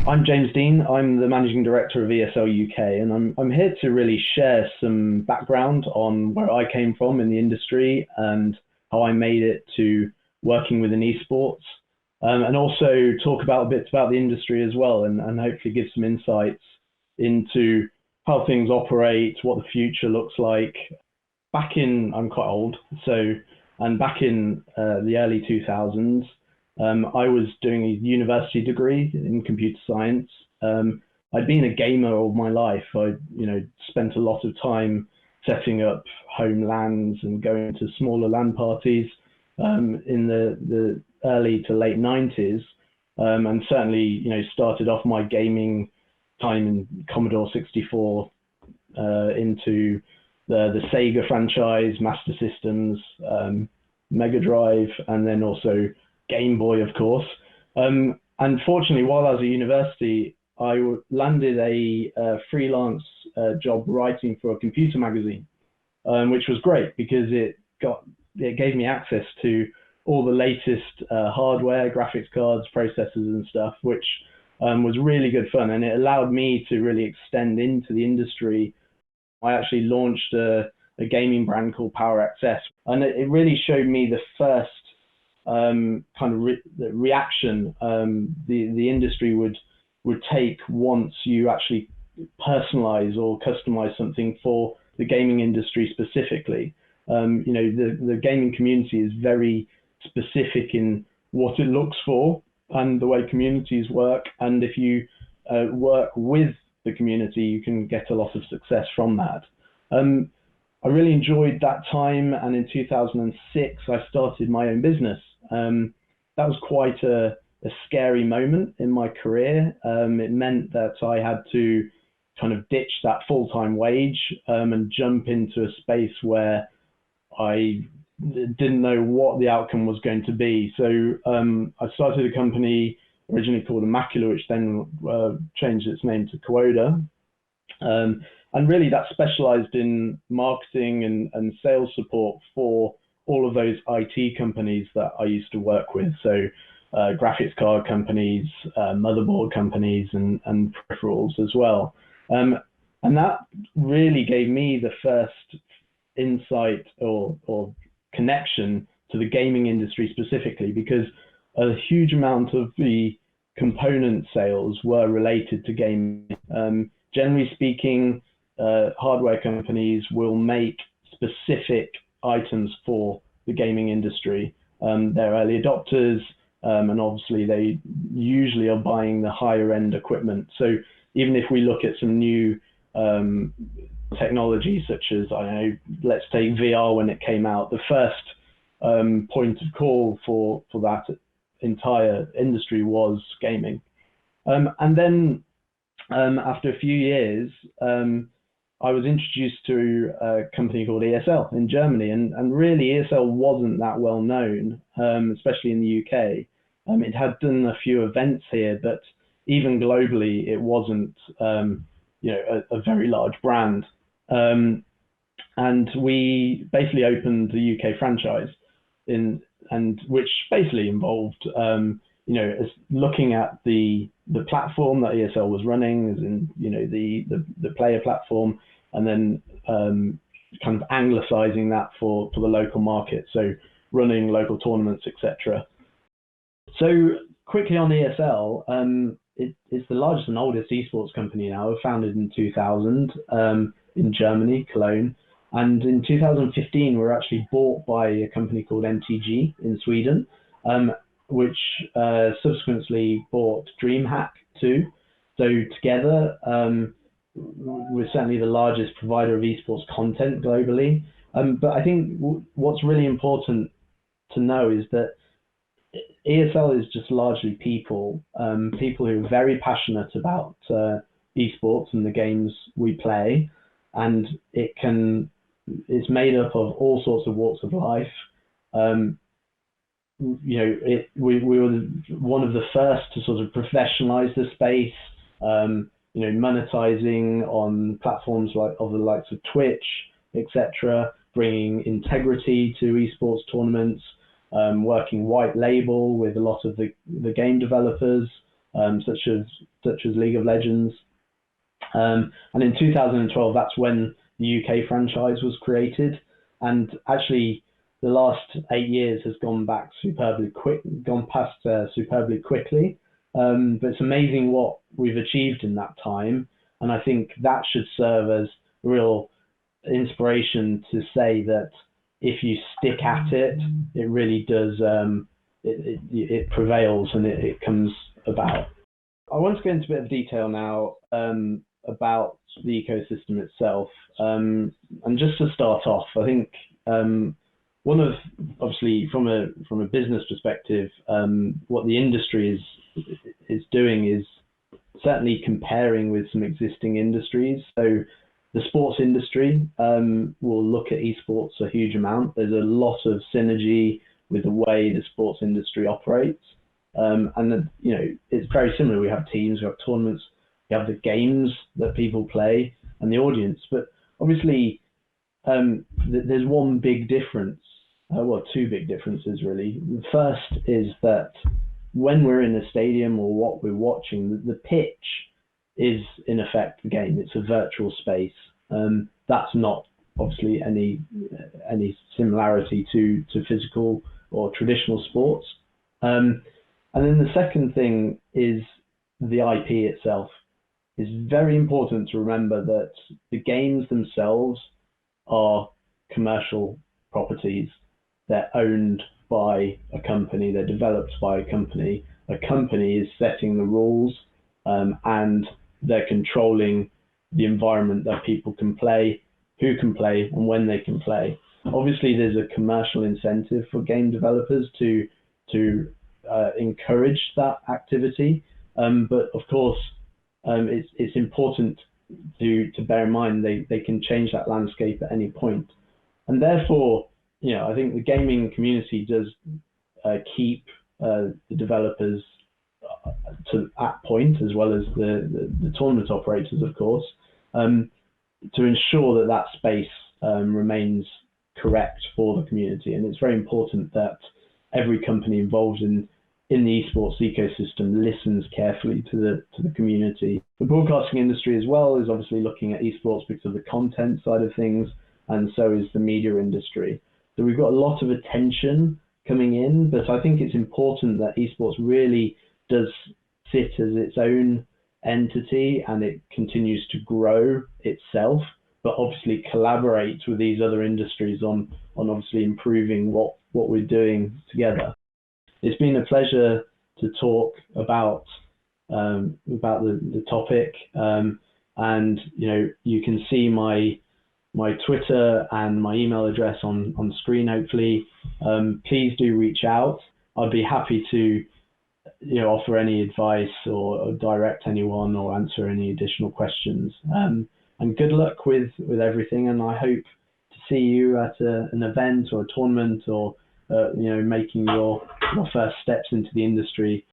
I'm James Dean. I'm the managing director of ESL UK, and I'm here to really share some background on where I came from in the industry and how I made it to working within esports, and also talk about a bit about the industry as well, and hopefully give some insights into how things operate, what the future looks like. I'm quite old, so and back in the early 2000s, I was doing a university degree in computer science. I'd been a gamer all my life. I spent a lot of time setting up home LANs and going to smaller LAN parties in the early to late 90s, and certainly, started off my gaming time in Commodore 64 into the Sega franchise, Master Systems, Mega Drive, and then also Game Boy, of course. And fortunately, while I was at university, I landed a freelance job writing for a computer magazine, which was great because it gave me access to all the latest hardware, graphics cards, processors, and stuff, which was really good fun, and it allowed me to really extend into the industry. I actually launched a gaming brand called PowerXS, and it really showed me the first the reaction the industry would take once you actually personalize or customize something for the gaming industry specifically. The gaming community is very specific in what it looks for and the way communities work, and if you work with the community, you can get a lot of success from that. I really enjoyed that time, and in 2006, I started my own business. That was quite a scary moment in my career. It meant that I had to kind of ditch that full-time wage and jump into a space where I didn't know what the outcome was going to be. So I started a company originally called Immaculate, which then changed its name to Quoda. And really that specialized in marketing and sales support for all of those IT companies that I used to work with. So graphics card companies, motherboard companies, and peripherals as well. And that really gave me the first insight or connection to the gaming industry specifically, because a huge amount of the component sales were related to gaming. Generally speaking, hardware companies will make specific items for the gaming industry. They're early adopters, and obviously they usually are buying the higher end equipment. So even if we look at some new technology, such as, I don't know, let's take VR when it came out, the first point of call for that entire industry was gaming. And then after a few years, I was introduced to a company called ESL in Germany, and really ESL wasn't that well known, especially in the UK. It had done a few events here, but even globally, it wasn't a very large brand. And we basically opened the UK franchise and which basically involved as looking at the platform that ESL was running, as in the player platform, and then kind of anglicizing that for the local market, so running local tournaments, etc. So quickly on ESL, it's the largest and oldest esports company now, founded in 2000 in Germany, Cologne. And in 2015, we were actually bought by a company called MTG in Sweden, which subsequently bought DreamHack too. So together, we're certainly the largest provider of esports content globally. But I think what's really important to know is that ESL is just largely people who are very passionate about esports and the games we play, and it's made up of all sorts of walks of life. We were one of the first to sort of professionalize the space, monetizing on platforms of the likes of Twitch, etc., bringing integrity to esports tournaments, working white label with a lot of the game developers, such as League of Legends. And in 2012, that's when the UK franchise was created. And actually, the last 8 years has gone past superbly quickly. But it's amazing what we've achieved in that time. And I think that should serve as real inspiration to say that if you stick at it, it really does, it prevails and it comes about. I want to go into a bit of detail now about the ecosystem itself. And just to start off, I think obviously from a business perspective, what the industry is doing is certainly comparing with some existing industries. So the sports industry will look at esports a huge amount. There's a lot of synergy with the way the sports industry operates. And it's very similar. We have teams, we have tournaments, we have the games that people play and the audience. But obviously, there's one big difference, two big differences really. The first is that when we're in a stadium or what we're watching, the pitch is in effect the game. It's a virtual space. That's not obviously any similarity to physical or traditional sports. And then the second thing is the IP itself. It's very important to remember that the games themselves are commercial properties. They're owned by a company, they're developed by a company. A company is setting the rules and they're controlling the environment that people can play, who can play, and when they can play. Obviously, there's a commercial incentive for game developers to encourage that activity, but of course, it's important to bear in mind they can change that landscape at any point, and therefore, I think the gaming community does keep the developers to that point, as well as the tournament operators, of course, to ensure that space remains correct for the community. And it's very important that every company involved in the esports ecosystem listens carefully to the community. The broadcasting industry as well is obviously looking at esports because of the content side of things, and so is the media industry. So we've got a lot of attention coming in, but I think it's important that esports really does sit as its own entity and it continues to grow itself, but obviously collaborates with these other industries on obviously improving what we're doing together. It's been a pleasure to talk about the topic, and you can see my Twitter and my email address on screen, hopefully. Please do reach out. I'd be happy to offer any advice or direct anyone or answer any additional questions. And good luck with everything, and I hope to see you at an event or a tournament, or making your first steps into the industry